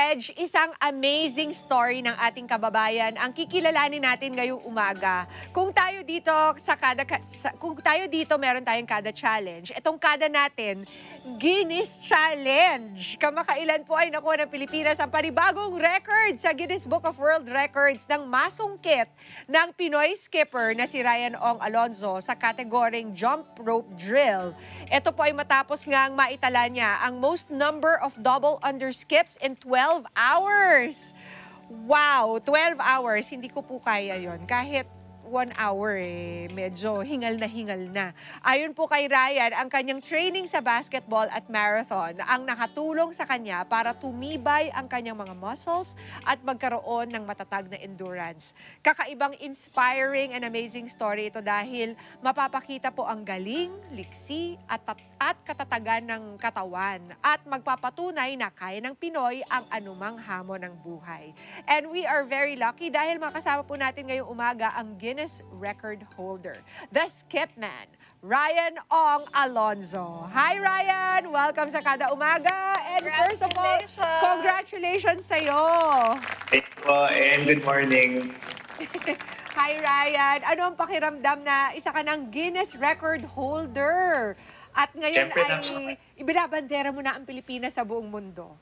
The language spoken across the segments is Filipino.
Reg, isang amazing story ng ating kababayan ang kikilalanin natin ngayong umaga. Kung tayo dito meron tayong kada challenge. Itong kada natin, Guinness Challenge. Kamakailan po ay nakuha ng Pilipinas ang panibagong record sa Guinness Book of World Records ng masungkit ng Pinoy skipper na si Ryan Ong Alonzo sa kategoring jump rope drill. Ito po ay matapos ngang maitala niya ang most number of double underskips in 12 hours. Wow, 12 hours. Hindi ko po kaya yon. Kahit 1 hour medyo hingal na. Ayon po kay Ryan, ang kanyang training sa basketball at marathon ang nakatulong sa kanya para tumibay ang kanyang mga muscles at magkaroon ng matatag na endurance. Kakaibang inspiring and amazing story ito dahil mapapakita po ang galing, liksi at katatagan ng katawan at magpapatunay na kaya ng Pinoy ang anumang hamon ng buhay. And we are very lucky dahil makasama po natin ngayong umaga ang Guinness record holder, the skip man, Ryan Ong Alonzo. Hi Ryan! Welcome sa Kada Umaga. And first of all, congratulations sa'yo! Thank you po, and good morning. Hi Ryan! Ano ang pakiramdam na isa ka ng Guinness record holder? At ngayon ay ibinabandera mo na ang Pilipinas sa buong mundo.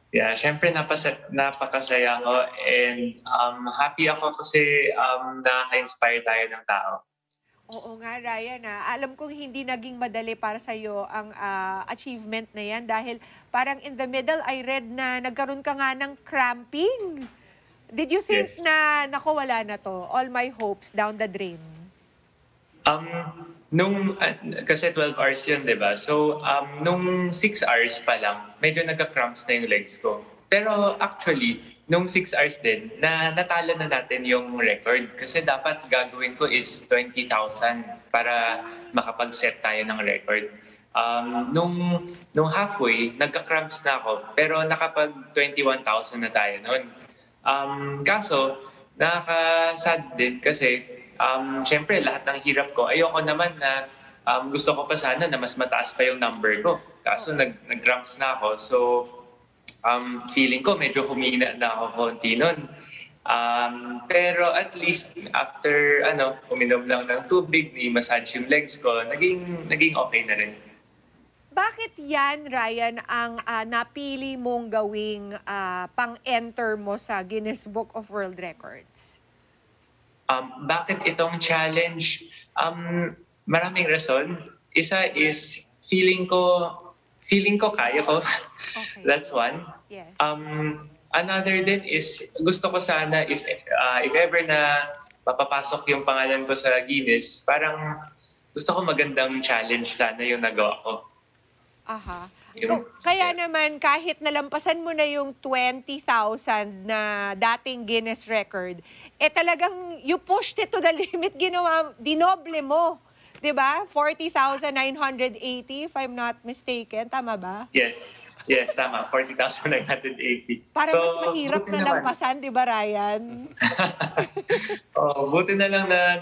Yeah, syempre napakasaya ko and happy ako kasi nakaka-inspire tayo ng tao. Oo nga, Ryan. Alam kong hindi naging madali para sa iyo ang achievement na yan dahil parang in the middle, I read na nagkaroon ka nga ng cramping. Did you think na, naku, wala na to, all my hopes down the drain? Kasi 12 hours yun, di ba? So, nung 6 hours pa lang, medyo nagka-cramps na yung legs ko. Pero actually, nung 6 hours din, natalo na natin yung record. Kasi dapat gagawin ko is 20,000 para makapag-set tayo ng record. Nung halfway, nagka-cramps na ako. Pero nakapag 21,000 na tayo noon. Kaso, nakaka-sad din kasi syempre, lahat ng hirap ko, ayoko naman na gusto ko pa sana na mas mataas pa yung number ko. Kaso nag-cramps na ako. So, feeling ko medyo humina na ako konti nun. Pero at least after uminom lang ng tubig, i-massage yung legs ko, naging okay na rin. Bakit yan, Ryan, ang napili mong gawing pang-enter mo sa Guinness Book of World Records? Bakit itong challenge? Maraming rason. Isa is feeling ko kaya ko. Okay. That's one. Yes. Another din is gusto ko sana if ever na mapapasok yung pangalan ko sa Guinness, parang gusto ko magandang challenge sana yung nagawa ko. Aha. Kaya naman kahit nalampasan mo na yung 20,000 na dating Guinness record, talagang you pushed it to the limit, dinoble mo. 'Di ba? 40,980 if I'm not mistaken, tama ba? Yes, tama. 40,980. Para mas mahirap na lampasan, 'di ba, Ryan? Buti na lang na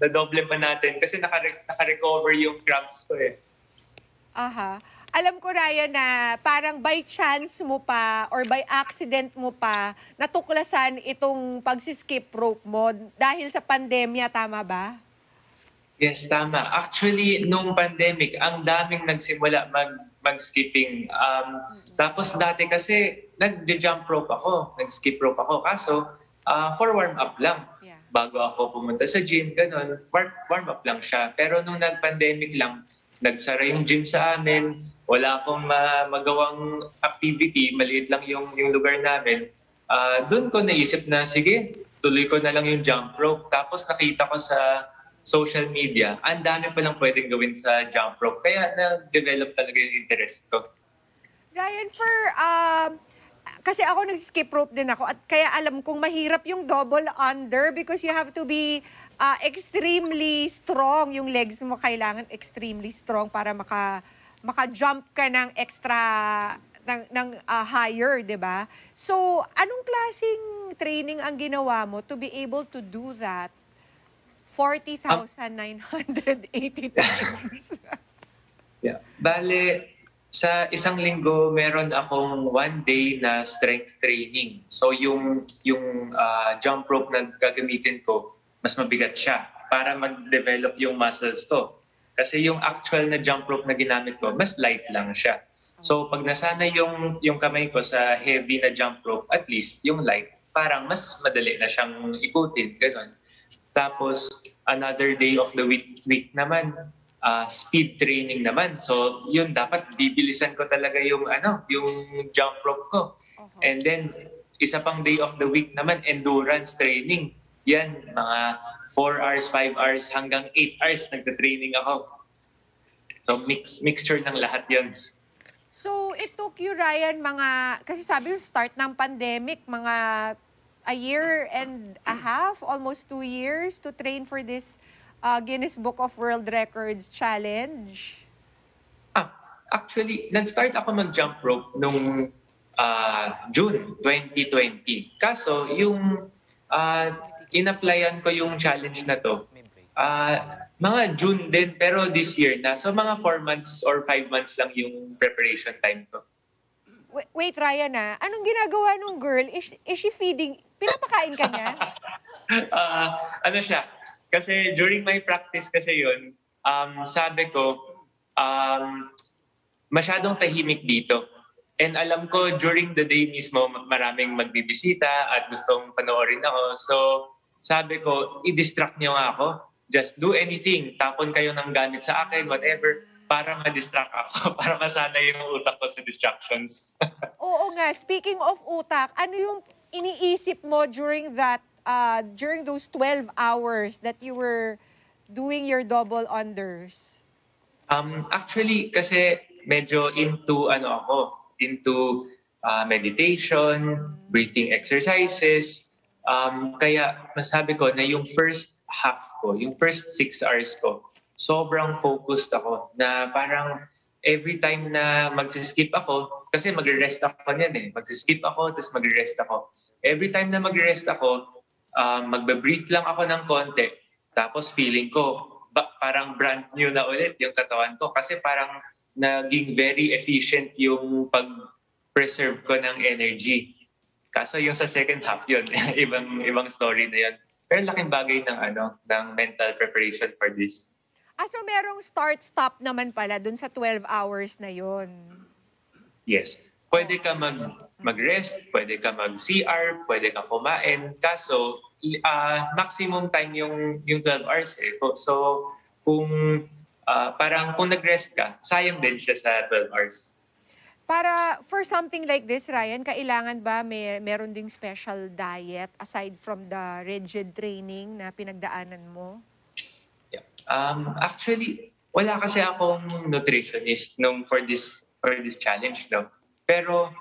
doble pa natin kasi naka-recover yung cramps ko eh. Aha. Alam ko, Ryan, na parang by chance mo pa or by accident mo pa natuklasan itong pagsiskip rope mo dahil sa pandemya, tama ba? Yes, tama. Actually, nung pandemic, ang daming nagsimula mag-skipping. Tapos dati kasi nag-jump rope ako, nag-skip rope ako. Kaso, for warm-up lang. Yeah. Bago ako pumunta sa gym, ganun, warm-up lang siya. Pero nung nag-pandemic lang, nagsara yung gym sa amin, wala akong magawang activity, maliit lang yung lugar namin. Doon ko naisip na, sige, tuloy ko na lang yung jump rope. Tapos nakita ko sa social media, ang dami pa lang pwedeng gawin sa jump rope. Kaya na-develop talaga yung interest ko. Ryan, kasi ako nag-skip rope din ako at kaya alam kong mahirap yung double under because you have to be extremely strong. Yung legs mo kailangan extremely strong para maka-jump ka ng extra, ng higher, di ba? So, anong klaseng training ang ginawa mo to be able to do that 40,980 times? Yeah. Bale, Sa isang linggo, meron akong 1 day na strength training. So yung jump rope na gagamitin ko, mas mabigat siya para mag-develop yung muscles ko. Kasi yung actual na jump rope na ginamit ko, mas light lang siya. So pag nasanay yung kamay ko sa heavy na jump rope, at least yung light, parang mas madali na siyang ikutin. Ganun. Tapos another day of the week naman, speed training naman. So yun, dapat bibilisan ko talaga yung jump rope ko. And then isa pang day of the week naman, endurance training. Yan, mga 4 hours, 5 hours, hanggang 8 hours nagta-training ako. So mixture ng lahat yun. So, it took you, Ryan, kasi sabi yung start ng pandemic, mga a year and a half, almost 2 years to train for this Guinness Book of World Records challenge. Actually, nag-start ako mag-jump rope nung June 2020. Kaso, yung in-applyan ko yung challenge na to, mga June din, pero this year na. So, mga 4 months or 5 months lang yung preparation time ko. Wait, Ryan, anong ginagawa nung girl? Is she feeding? Pinapakain ka niya? Ano siya? Kasi during my practice kasi yun, sabi ko, masyadong tahimik dito. And alam ko, during the day mismo, maraming magbibisita at gustong panoorin ako. So, sabi ko, i-distract niyo nga ako. Just do anything. Tapon kayo ng gamit sa akin, whatever, para ma-distract ako, para masanay yung utak ko sa distractions. Oo nga. Speaking of utak, ano yung iniisip mo during those 12 hours that you were doing your double unders? Actually, kasi medyo into meditation, breathing exercises. Kaya masabi ko na yung first half ko, yung first 6 hours ko, sobrang focused ako na parang every time na magsiskip ako, kasi magre-rest ako niyan magsiskip ako, tapos magre-rest ako. Every time na magre-rest ako, magbe-breathe lang ako ng konti, tapos feeling ko, parang brand new na ulit yung katawan ko kasi parang naging very efficient yung pag-preserve ko ng energy. Kaso yung sa second half yun, ibang story na yun. Pero laking bagay ng mental preparation for this. So merong start-stop naman pala dun sa 12 hours na yun. Yes. Pwede ka mag-rest, pwede ka mag-CR, pwede ka kumain. Kaso, maximum time yung 12 hours So, parang kung nag-rest ka, sayang din siya sa 12 hours. For something like this, Ryan, kailangan ba meron ding special diet aside from the rigid training na pinagdaanan mo? Yeah. Actually, wala kasi akong nutritionist for this challenge, no. Pero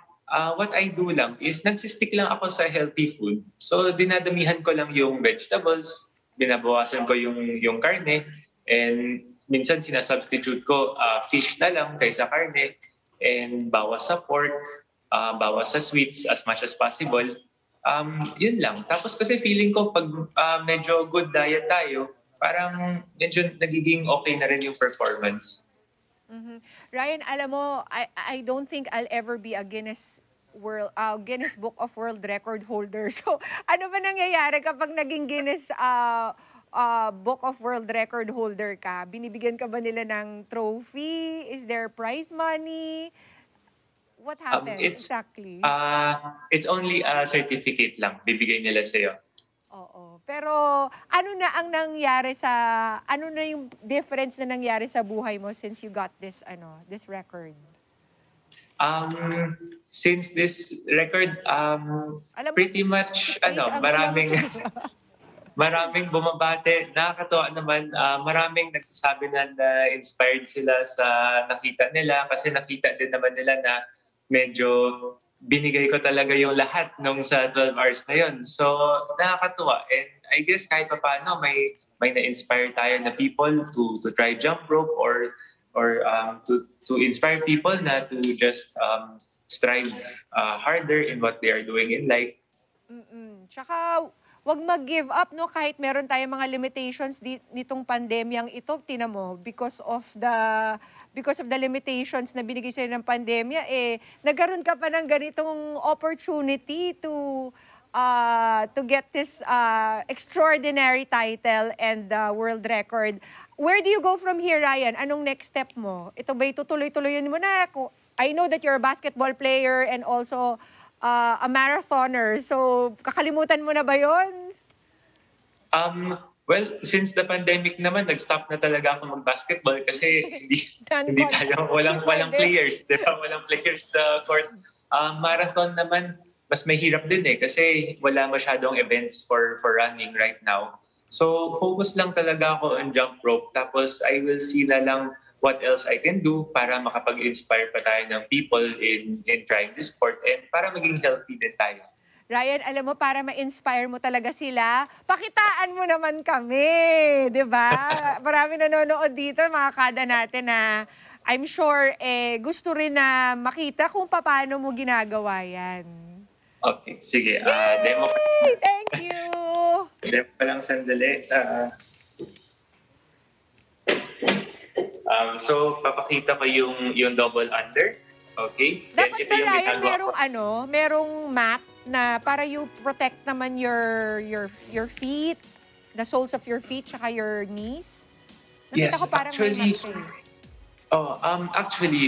what I do lang is nagsistick lang ako sa healthy food. So dinadamihan ko lang yung vegetables, binabawasan ko yung karne, and minsan sinasubstitute ko fish na lang kaysa karne, and bawas sa pork, bawas sa sweets as much as possible. Yun lang. Tapos kasi feeling ko pag medyo good diet tayo, parang medyo nagiging okay na rin yung performance. Mm-hmm. Ryan, alam mo, I don't think I'll ever be a Guinness Book of World Record holder. So, ano ba nangyayari kapag naging Guinness Book of World Record holder ka? Binibigyan ka ba nila ng trophy? Is there prize money? What happens exactly? It's only a certificate lang. Bibigay nila sa'yo. Oo. Pero ano na yung difference na nangyari sa buhay mo since you got this record? Since this record, pretty much maraming bumabate. Nakakatuwa naman, maraming nagsasabi na inspired sila sa nakita nila kasi nakita din naman nila na medyo binigay ko talaga yung lahat nung sa 12 hours na yun. So, nakakatuwa. And I guess kahit pa paano, may na-inspire tayo na people to try jump rope or to inspire people na to just strive harder in what they are doing in life. Tsaka, wag mag-give up, no? Kahit meron tayong mga limitations nitong pandemyang ito, tina mo, because of the limitations na binigay sa'yo ng pandemya, nagkaroon ka pa ng ganitong opportunity to get this extraordinary title and world record. Where do you go from here, Ryan? Anong next step mo? Ito ba'y tutuloy-tuloyin mo na? I know that you're a basketball player and also a marathoner. So, kakalimutan mo na ba yon? Well, since the pandemic naman, nag-stop na talaga ako mag-basketball kasi hindi tayo, walang players, di ba? Walang players sa court. Marathon naman, mas mahirap din kasi wala masyadong events for running right now. So, focus lang talaga ako on jump rope. Tapos, I will see na lang what else I can do para makapag-inspire pa tayo ng people in trying this sport and para maging healthy din tayo. Ryan, alam mo, para ma-inspire mo talaga sila, pakitaan mo naman kami, di ba? Marami nanonood dito, mga kada natin na I'm sure gusto rin na makita kung paano mo ginagawa yan. Okay, sige. Demo. Thank you! Demo pa lang sandali. So, papakita ko yung double under. Okay? Dapat ba, Ryan, merong mat na para you protect naman your feet, the soles of your feet, tsaka your knees? Nakita ko parang actually, may mat actually,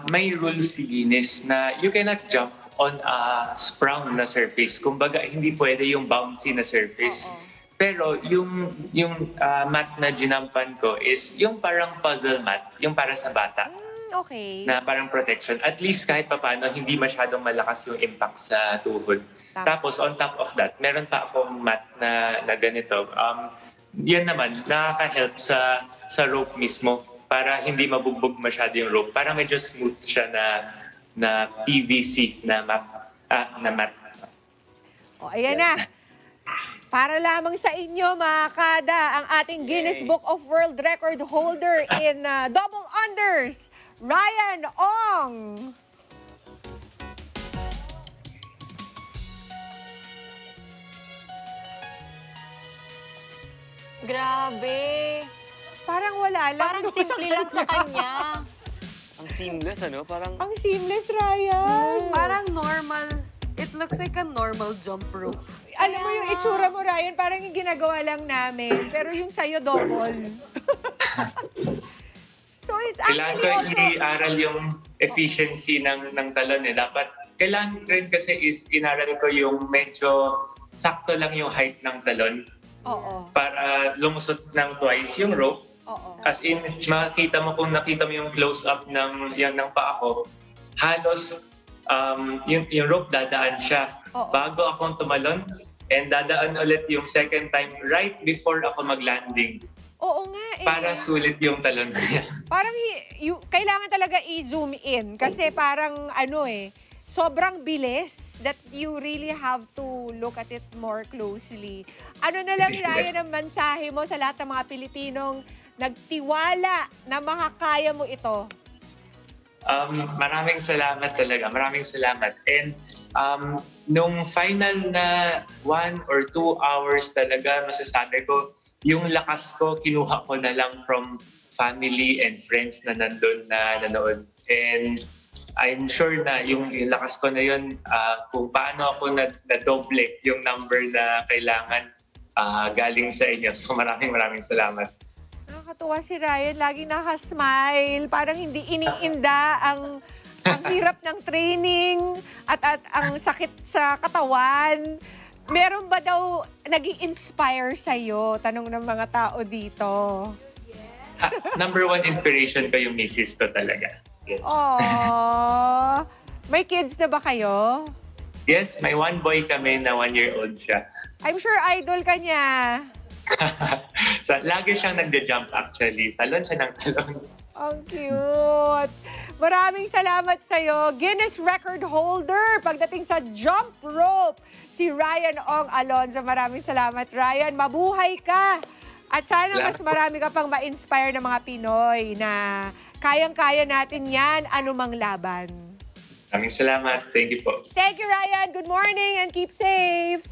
may rules si Guinness na you cannot jump on a sprung na surface. Kumbaga, hindi pwede yung bouncy na surface. Pero yung mat na ginampan ko is yung parang puzzle mat, yung para sa bata. Okay. Na parang protection. At least kahit papaano, hindi masyadong malakas yung impact sa tuhod. Tapos on top of that, meron pa akong mat na ganito. Yan naman, nakaka-help sa rope mismo para hindi mabugbog masyado yung rope. Para medyo smooth siya na PVC na mat. O, ayan na. Para lamang sa inyo, mga kada, ang ating Guinness Book of World Record holder in double unders, Ryan Ong. Grabe. Parang wala lang. Parang simple lang sa kanya. Ang seamless, ano? Parang Ang seamless, Ryan. Parang normal. It looks like a normal jump rope. Alam mo yung itsura mo, Ryan, parang yung ginagawa lang namin. Pero yung sa'yo, double. So it's Kailangan actually ko also... i-aral yung efficiency ng talon Dapat, kailangan rin kasi is inaral ko yung medyo sakto lang yung height ng talon. Oo. Para lumusot ng twice yung rope. Oo. As in, makikita mo kung nakita mo yung close-up ng paa ko, halos yung rope dadaan siya. Oo. Bago akong tumalon, and dadaan ulit yung second time right before ako mag-landing. Oo nga Para sulit yung talon niya. Parang kailangan talaga i-zoom in kasi parang sobrang bilis that you really have to look at it more closely. Ano na lang, Ryan, ang mensahe mo sa lahat ng mga Pilipinong nagtiwala na makakaya mo ito? Maraming salamat talaga. Maraming salamat. And nung final na 1 or 2 hours talaga, masasabi ko, yung lakas ko, kinuha ko na lang from family and friends na nandun na nanood. And I'm sure na yung lakas ko na yun, kung paano ako na-doble yung number na kailangan galing sa inyo. So maraming salamat. Nakakatuwa si Ryan, laging nakasmile, parang hindi iniinda ang hirap ng training at ang sakit sa katawan. Meron ba daw nag-i-inspire sa'yo? Tanong ng mga tao dito. Number 1 inspiration ko yung misis ko talaga. Yes. Aww. May kids na ba kayo? Yes, may 1 boy kami na 1-year-old siya. I'm sure idol ka niya. So, lagi siyang nagde-jump actually. Talon siya ng talon. Ang cute. Maraming salamat sa'yo. Guinness record holder pagdating sa jump rope, si Ryan Ong Alonzo. Maraming salamat, Ryan. Mabuhay ka. At sana mas marami ka pang ma-inspire ng mga Pinoy na kayang-kaya natin yan, anumang laban. Maraming salamat. Thank you po. Thank you, Ryan. Good morning and keep safe.